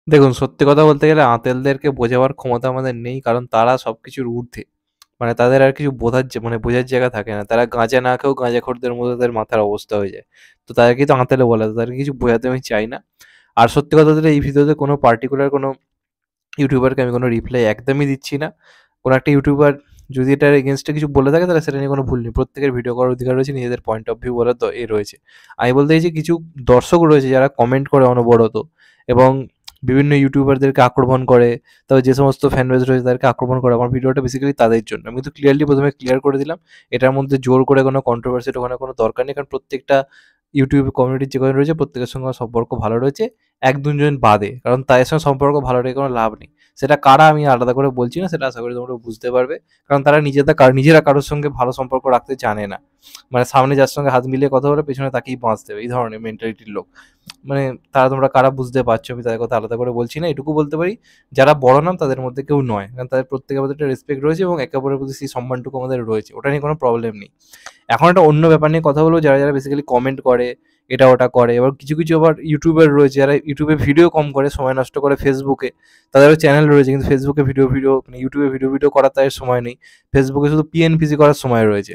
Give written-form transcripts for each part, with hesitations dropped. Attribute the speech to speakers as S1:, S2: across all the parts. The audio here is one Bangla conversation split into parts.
S1: দেখুন, সত্যি কথা বলতে গেলে আঁতেলদেরকে বোঝাবার ক্ষমতা আমাদের নেই। কারণ তারা সবকিছুর ঊর্ধ্বে। মানে তাদের আর কিছু বোঝার জায়গা থাকে না। তারা গাঁজা না খেয়েও গাঁজাখোরদের মতো তাদের মাথার অবস্থা হয়ে যায়। তো তাদেরকেই তো আঁতেলে বলা হয়। তাদেরকে কিছু বোঝাতে আমি চাই না। আর সত্যি কথা বলতে এই ভিডিওতে কোনো পার্টিকুলার কোনো ইউটিউবারকে আমি কোনো রিপ্লাই একদমই দিচ্ছি না। কোনো একটা ইউটিউবার যদি এটার এগেইনস্ট এ কিছু বলে থাকে তাহলে সেটা নিয়ে কোনো ভুল নেই। প্রত্যেকের ভিডিও করার অধিকার রয়েছে, নিজেদের পয়েন্ট অফ ভিউ বলার রয়েছে। আমি বলতে চাইছি কিছু দর্শক রয়েছে যারা কমেন্ট করে অনবরত এবং বিভিন্ন ইউটিউবারদেরকে আক্রমণ করে। তবে যে সমস্ত ফ্যান বেস রয়েছে তাদেরকে আক্রমণ করে। আমার ভিডিওটা বেসিক্যালি তাদের জন্য। আমি কিন্তু ক্লিয়ারলি ১ম এ ক্লিয়ার করে দিলাম। এটার মধ্যে জোর করে কোনো কন্ট্রোভার্সি ঢোকানোর কোনো দরকার নেই। কারণ প্রত্যেকটা ইউটিউব কমিউনিটি যে কয়জন রয়েছে প্রত্যেকের সঙ্গে আমার সম্পর্ক ভালো রয়েছে। ১-২ জন বাদে। কারণ তাদের সঙ্গে সম্পর্ক ভালো রেখে কোনো লাভ নেই। সেটা কারা আমি আলাদা করে বলছি না, সেটা আশা করি তোমরা বুঝতে পারবে। কারণ তারা নিজেরা কারোর সঙ্গে ভালো সম্পর্ক রাখতে জানে না। মানে সামনে যার সঙ্গে হাত মিলিয়ে কথা বলে পেছনে তাকেই বাঁশ দেবে। এই ধরনের মেন্টালিটির লোক। মানে তোমরা কারা বুঝতে পারছো, আমি তাদের কথা আলাদা করে বলছি না। এটুকু বলতে পারি যারা বড় নাম তাদের মধ্যে কেউ নয়। কারণ তাদের প্রত্যেকের মধ্যে একটা রেসপেক্ট রয়েছে এবং একে অপরের প্রতি সেই সম্মানটুকু আমাদের রয়েছে। ওটা নিয়ে কোনো প্রবলেম নেই। এখন একটা অন্য ব্যাপার নিয়ে কথা বলবো, যারা বেসিক্যালি কমেন্ট করে, এটা ওটা করে। এবার কিছু আবার ইউটিউবার রয়েছে যারা ইউটিউবে ভিডিও কম করে, সময় নষ্ট করে ফেসবুকে। তাদেরও চ্যানেল রয়েছে কিন্তু ফেসবুকে ভিডিও মানে ইউটিউবে ভিডিও করার তাদের সময় নেই। ফেসবুকে শুধু পিএনপিসি করার সময় রয়েছে।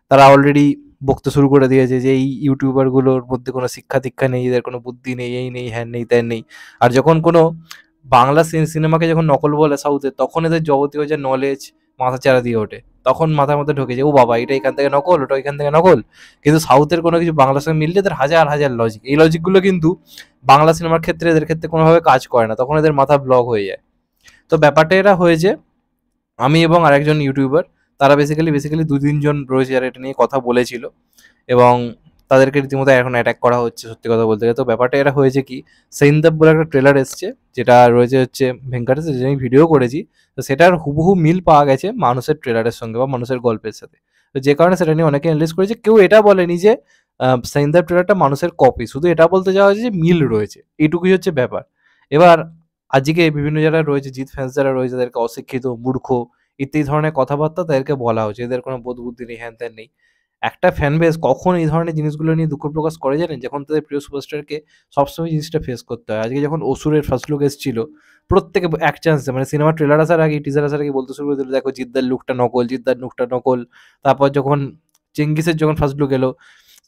S1: তারা অলরেডি বকতে শুরু করে দিয়েছে যে এই ইউটিউবারগুলোর মধ্যে কোনো শিক্ষা-দীক্ষা নেই, এদের কোনো বুদ্ধি নেই, এই নেই, হ্যান নেই, ত্যান নেই। আর যখন কোনো বাংলা সিনেমাকে যখন নকল বলে সাউথের, তখন এদের যাবতীয় যে নলেজ মাথাচাড়া দিয়ে ওঠে। তখন মাথার মধ্যে ঢোকে যে, "ও বাবা! এটা এখান থেকে নকল, ওটা ওইখান থেকে নকল।" কিন্তু সাউথের কোনো কিছু বাংলার সঙ্গে মিললে এদের হাজার লজিক। এই লজিকগুলো কিন্তু বাংলা সিনেমার ক্ষেত্রে এদের ক্ষেত্রে কোনোভাবে কাজ করে না। তখন এদের মাথা ব্লক হয়ে যায়। তো ব্যাপারটা এটা হয়েছে, আমি এবং আরেকজন ইউটিউবার তারা বেসিক্যালি ২-৩ জন রয়েছে যারা এটা নিয়ে কথা বলেছিল এবং তাদেরকে রীতিমতো এখন অ্যাটাক করা হচ্ছে সত্যি কথা বলতে গেলে। তো ব্যাপারটা এটা হয়েছে কি, সেইনদব বলে একটা ট্রেলার এসছে যেটা রয়েছে হচ্ছে ভেঙ্কাটেশ, যেটা আমি ভিডিও করেছি। তো সেটার হুবহু মিল পাওয়া গেছে মানুষের ট্রেলারের সঙ্গে বা মানুষের গল্পের সাথে। তো যে কারণে সেটা নিয়ে অনেকে অ্যানালাইজ করেছে। কেউ এটা বলেনি যে সেইনদব ট্রেলারটা মানুষের কপি। শুধু এটা বলতে যাওয়া হয়েছে যে মিল রয়েছে। এইটুকুই হচ্ছে ব্যাপার। এবার আজকে বিভিন্ন যারা রয়েছে, জিৎ ফ্যান্স যারা রয়েছে তাদেরকে অশিক্ষিত, মূর্খ ইত্যাদি ধরনের কথাবার্তা তাদেরকে বলা হচ্ছে। এদের কোনো বোধ বুদ্ধি নেই, হ্যান-ত্যান নেই। একটা ফ্যান বেস কখন এই ধরনের জিনিসগুলো নিয়ে দুঃখ প্রকাশ করে জানেন? যখন তাদের প্রিয় সুপারস্টারকে সবসময় জিনিসটা ফেস করতে হয়। আজকে যখন 'অসুরের' ফার্স্ট লুক এসছিল, প্রত্যেকে এক চান্সে মানে সিনেমার ট্রেলার আসার আগেই, টিজার আসার আগেই বলতে শুরু করে দিল, "দেখো জিদ্দার লুকটা নকল, জিদ্দার লুকটা নকল।" তারপর যখন 'চেঙ্গিসের' যখন ফার্স্ট লুক এলো,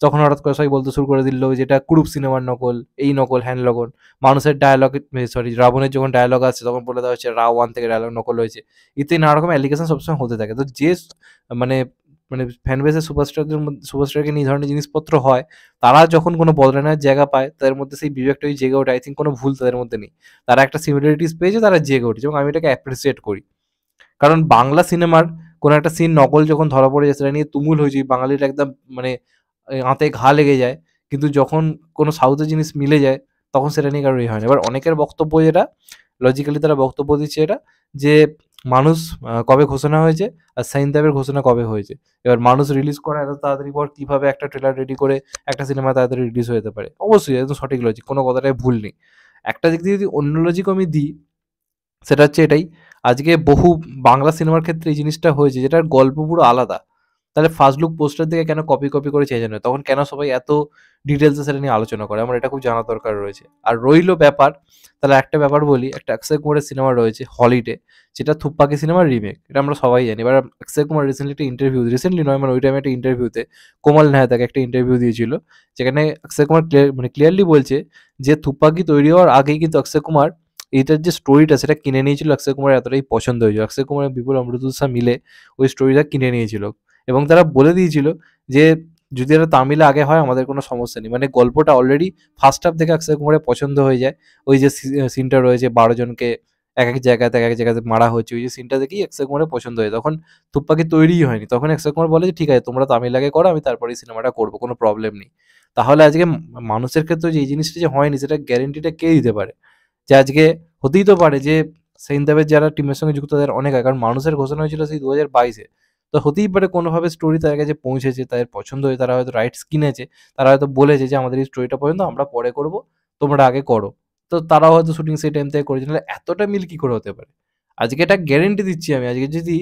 S1: তখন হঠাৎ করে সবাই বলতে শুরু করে দিল যে, "এটা কুরুপ সিনেমার নকল, এই নকল, হ্যান নকল।" মানুষের ডায়ালগ সরি, রাবণের যখন ডায়ালগ আসছে তখন বলে দেওয়া হচ্ছে 'রা 1' থেকে ডায়ালগ নকল হয়েছে। ইত্যাদি নানা রকম অ্যালিগেশন সবসময় হতে থাকে। তো যে মানে মানে ফ্যান বেসের সুপারস্টারকে নিয়ে এই ধরনের জিনিসপত্র হয়, তারা যখন কোনো বদলানোর জায়গা পায়, তাদের মধ্যে সেই বিবেকটা ওই জেগে ওঠে। আই থিংক কোনো ভুল তাদের মধ্যে নেই। তারা একটা সিমিলারিটিস পেয়েছে, তারা জেগে উঠেছে এবং আমি এটাকে অ্যাপ্রিসিয়েট করি। কারণ বাংলা সিনেমার কোনো একটা সিন নকল যখন ধরা পড়ে যায়, সেটা নিয়ে তুমুল হয়েছে। বাঙালির একদম মানে আঁতে ঘা লেগে যায়। কিন্তু যখন কোনো সাউথের জিনিস মিলে যায়, তখন সেটা নিয়ে কারোর হয় না। এবার অনেকের বক্তব্য যেটা, লজিক্যালি তারা বক্তব্য দিচ্ছে এটা যে, মানুষ কবে ঘোষণা হয়েছে আর শাহিন তাইয়ের ঘোষণা কবে হয়েছে। এবার মানুষ রিলিজ করা এত তাড়াতাড়ি পর কিভাবে একটা ট্রেলার রেডি করে একটা সিনেমা তাড়াতাড়ি রিলিজ হয়ে যেতে পারে। অবশ্যই একদম সঠিক লজিক। কোনো কথাটায় ভুল নেই। একটা দিক দিয়ে যদি অন্য লজিকও আমি দিই, সেটা হচ্ছে এটাই, আজকে বহু বাংলা সিনেমার ক্ষেত্রে এই জিনিসটা হয়েছে যেটার গল্প পুরো আলাদা। তাহলে ফার্স্ট লুক পোস্টার দেখে কেন কপি করে চেয়ে জানে? তখন কেন সবাই এত ডিটেইলস এ সেটা নিয়ে আলোচনা করে? আমার এটা খুব জানার দরকার রয়েছে। আর রইল ব্যাপার, তাহলে একটা ব্যাপার বলি, একটা অক্ষয় কুমারের সিনেমা রয়েছে 'হলিডে', যেটা 'থুপ্পাকি' সিনেমার রিমেক। এটা আমরা সবাই জানি। এবার অক্ষয় কুমার রিসেন্টলি নয় মানে ওই টাইমে একটা ইন্টারভিউতে কোমল নাহা তাকে একটা ইন্টারভিউ দিয়েছিল। যেখানে অক্ষয় কুমার ক্লিয়ারলি বলছে যে 'থুপ্পাকি' তৈরি হওয়ার আগেই কিন্তু অক্ষয় কুমার এটার যে স্টোরিটা সেটা কিনে নিয়েছিল। অক্ষয় কুমারের এতটাই পছন্দ হয়েছিল। অক্ষয় কুমার এবং বিপুল অমৃতদুল শাহ মিলে ওই স্টোরিটা কিনে নিয়েছিল। এবং তারা বলে দিয়েছিল যে, যদি এটা তামিলে আগে হয় আমাদের কোনো সমস্যা নেই। মানে গল্পটা অলরেডি ফার্স্ট হাফ দেখে অক্ষয় কুমারের পছন্দ হয়ে যায়। ওই যে সিনটা রয়েছে ১২ জনকে এক এক জায়গাতে মারা হচ্ছে। ওই যে সিনটা দেখেই অক্ষয় কুমারের পছন্দ হয়। তখন থুপ্পাকি তৈরিই হয়নি। তখন অক্ষয় কুমার বলে যে, "ঠিক আছে তোমরা তামিল আগে করো, আমি তারপরে এই সিনেমাটা করব। কোনো প্রবলেম নেই।" তাহলে আজকে মানুষের ক্ষেত্রেও যে এই জিনিসটা যে হয়নি সেটার গ্যারান্টিটা কে দিতে পারে? যে আজকে হতেই তো পারে যে সেন দেবের যারা টিমের সঙ্গে যুক্ত তাদের অনেক আগে, কারণ মানুষের ঘোষণা হয়েছিল সেই ২০২২ এ। তো হতেই পারে কোনোভাবে স্টোরি তাদের কাছে পৌঁছেছে, তাদের পছন্দ হয়ে তারা হয়তো রাইটস কিনেছে। তারা হয়তো বলেছে যে, "আমাদের এই স্টোরিটা পছন্দ, আমরা পরে করব, তোমরা আগে করো।" তো তারাও হয়তো শুটিং সেই টাইম থেকে করেছে। নাহলে এতটা মিল কি করে হতে পারে? আজকে এটা গ্যারান্টি দিচ্ছি আমি। আজকে যদি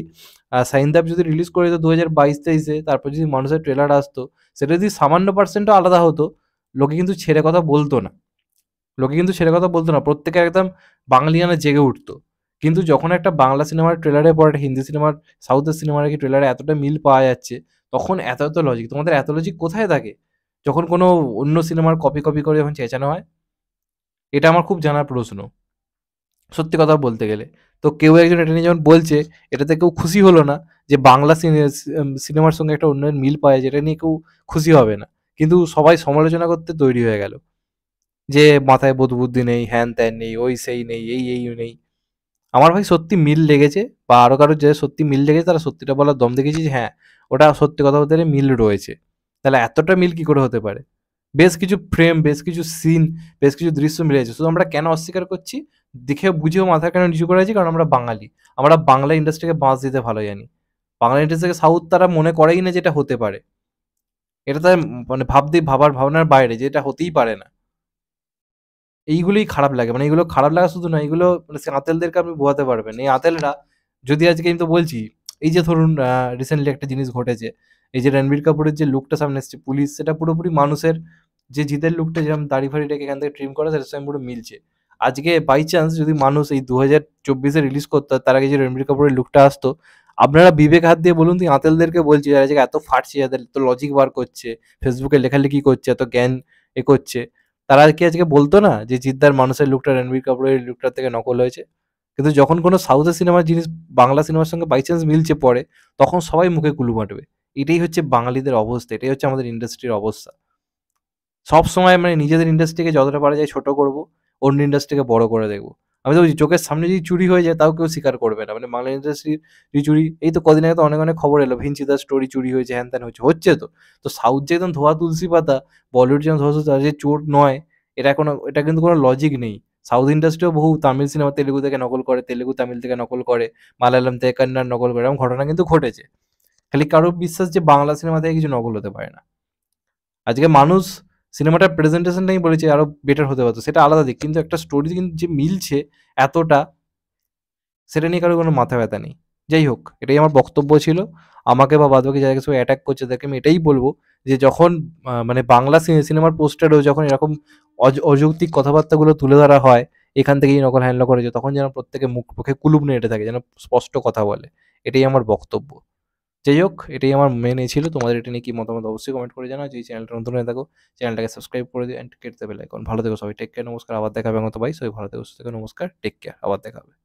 S1: শাহিন দাব যদি রিলিজ করে দিত ২০২২-২৩ এ, তারপর যদি মানুষের ট্রেলার আসতো, সেটা যদি সামান্য পার্সেন্টও আলাদা হতো, লোকে কিন্তু ছেড়ে কথা বলত না। লোকে কিন্তু সেটা কথা বলতো না। প্রত্যেকে একদম বাঙালিয়ানা জেগে উঠতো। কিন্তু যখন একটা বাংলা সিনেমার ট্রেলারের পর একটা হিন্দি সিনেমার, সাউথের সিনেমার কি ট্রেলারে এতটা মিল পাওয়া যাচ্ছে, তখন এত লজিক। তোমাদের এত লজিক কোথায় থাকে? যখন কোনো অন্য সিনেমার কপি করে যখন চেঁচানো হয়? এটা আমার খুব জানার প্রশ্ন। সত্যি কথা বলতে গেলে। তো কেউ একজন এটা নিয়ে যখন বলছে, এটাতে কেউ খুশি হলো না যে বাংলা সিনেমার সঙ্গে একটা উন্নয়ন মিল পায়, যেটা নিয়ে কেউ খুশি হবে না। কিন্তু সবাই সমালোচনা করতে তৈরি হয়ে গেল। যে মাথায় বোধ-বুদ্ধি নেই, হ্যান-ত্যান নেই, ওই সেই নেই, এই নেই। আমার ভাই সত্যি মিল লেগেছে, বা আরো কারোর যে সত্যি মিল লেগেছে তারা সত্যিটা বলার দম দেখিয়েছে যে হ্যাঁ, ওটা সত্যি কথা বলতে গেলে মিল রয়েছে। তাহলে এতটা মিল কি করে হতে পারে? বেশ কিছু ফ্রেম, বেশ কিছু সিন, বেশ কিছু দৃশ্য মিলে যাচ্ছে। শুধু আমরা কেন অস্বীকার করছি? দেখে বুঝেও মাথা কেন নিচু করে আছি? কারণ আমরা বাঙালি। আমরা বাংলা ইন্ডাস্ট্রিকে বাঁশ দিতে ভালো জানি। বাংলা ইন্ডাস্ট্রিকে সাউথ তারা মনে করেই না যে এটা হতে পারে। এটা তাদের মানে ভাবার ভাবনার বাইরে, যে এটা হতেই পারে না। এইগুলোই খারাপ লাগে। মানে এগুলো খারাপ লাগা শুধু না, এগুলো মানে আঁতেলদেরকে আপনি বোঝাতে পারবেন। এই আঁতেলরা যদি আজকে আমি তো বলছি, এই যে ধরুন রিসেন্টলি একটা জিনিস ঘটেছে। এই যে রণবীর কাপুরের যে লুকটা সামনে এসছে পুলিশ, সেটা পুরোপুরি মানুষের যে জিতের লুকটা যেরকম দাড়ি-ফাড়ি রেখে এখান থেকে ট্রিম করা, সেটার সঙ্গে পুরো মিলছে। আজকে বাই চান্স যদি মানুষ এই ২০২৪ এ রিলিজ করতো, তার আগে যে রণবীর কাপুরের লুকটা আসতো, আপনারা বিবেক হাত দিয়ে বলুন তো এই আঁতেলদেরকে বলছি, যারা আজকে এত ফাটছে, যাদের এত লজিক বার করছে, ফেসবুকে লেখালেখি করছে, এত জ্ঞান করছে, তারা কি আজকে বলতো না যে জিদ্দার মানুষের লুকটা রণবীর কাপুরের লুকটার থেকে নকল হয়েছে? কিন্তু যখন কোনো সাউথের সিনেমার জিনিস বাংলা সিনেমার সঙ্গে বাই চান্স মিলছে পরে, তখন সবাই মুখে কুলু মারবে। এটাই হচ্ছে বাঙালিদের অবস্থা, এটাই হচ্ছে আমাদের ইন্ডাস্ট্রির অবস্থা। সবসময় মানে নিজেদের ইন্ডাস্ট্রিকে যতটা পারা যায় ছোট করব, অন্য ইন্ডাস্ট্রিকে বড় করে দেখব। আমি তো বলছি চোখের সামনে যদি চুরি হয়ে যায় তাও কেউ স্বীকার করবে না। মানে বাংলা ইন্ডাস্ট্রির যে চুরি, এই তো কদিন আগে তো অনেক খবর এলো ভিঞ্চিদার স্টোরি চুরি হয়েছে, হ্যান-ত্যান হচ্ছে। হচ্ছে তো। তো সাউথ যে একদম ধোয়া তুলসী পাতা, বলিউড যেমন ধোয়া তুলসী পাতা, যে চোর নয়, এটা কিন্তু কোনো লজিক নেই। সাউথ ইন্ডাস্ট্রিও বহু তামিল সিনেমা তেলেগু থেকে নকল করে, তেলেগু তামিল থেকে নকল করে, মালায়ালাম থেকে কন্নড় নকল করে। এরকম ঘটনা কিন্তু ঘটেছে। খালি কারো বিশ্বাস যে বাংলা সিনেমা থেকে কিছু নকল হতে পারে না। আজকে মানুষ সিনেমাটার প্রেজেন্টেশনটাই বলেছে আরো বেটার হতে পারতো, সেটা আলাদা দিক। কিন্তু একটা স্টোরি কিন্তু যে মিলছে এতটা, সেটা নিয়ে কারো কোনো মাথা ব্যথা নেই। যাই হোক, এটাই আমার বক্তব্য ছিল। আমাকে বা বাদবাকি যারা কিছু অ্যাটাক করছে তাদেরকে আমি এটাই বলব যে যখন মানে বাংলা সিনেমার পোস্টারেও যখন এরকম অযৌক্তিক কথাবার্তাগুলো তুলে ধরা হয়, এখান থেকেই নকল হ্যানলো করেছে, তখন যেন প্রত্যেকে মুখে কুলুপ নিয়ে এঁটে থাকে, যেন স্পষ্ট কথা বলে। এটাই আমার বক্তব্য। যাই হোক, এটাই আমার মেন ছিল। তোমাদের এটা নিয়ে কি মতামত অবশ্যই কমেন্ট করে জানাও। যদি চ্যানেলটা নতুন হয়ে থাকো, চ্যানেলটাকে সাবস্ক্রাইব করে দিও অ্যান্ড কেটে বেল আইকন। ভালো থেকো সবাই। Take care. নমস্কার। আবার দেখা হবে। ভাই সবাই ভালো থেকো, সুস্থ থেকো। নমস্কার। Take care. আবার দেখা হবে।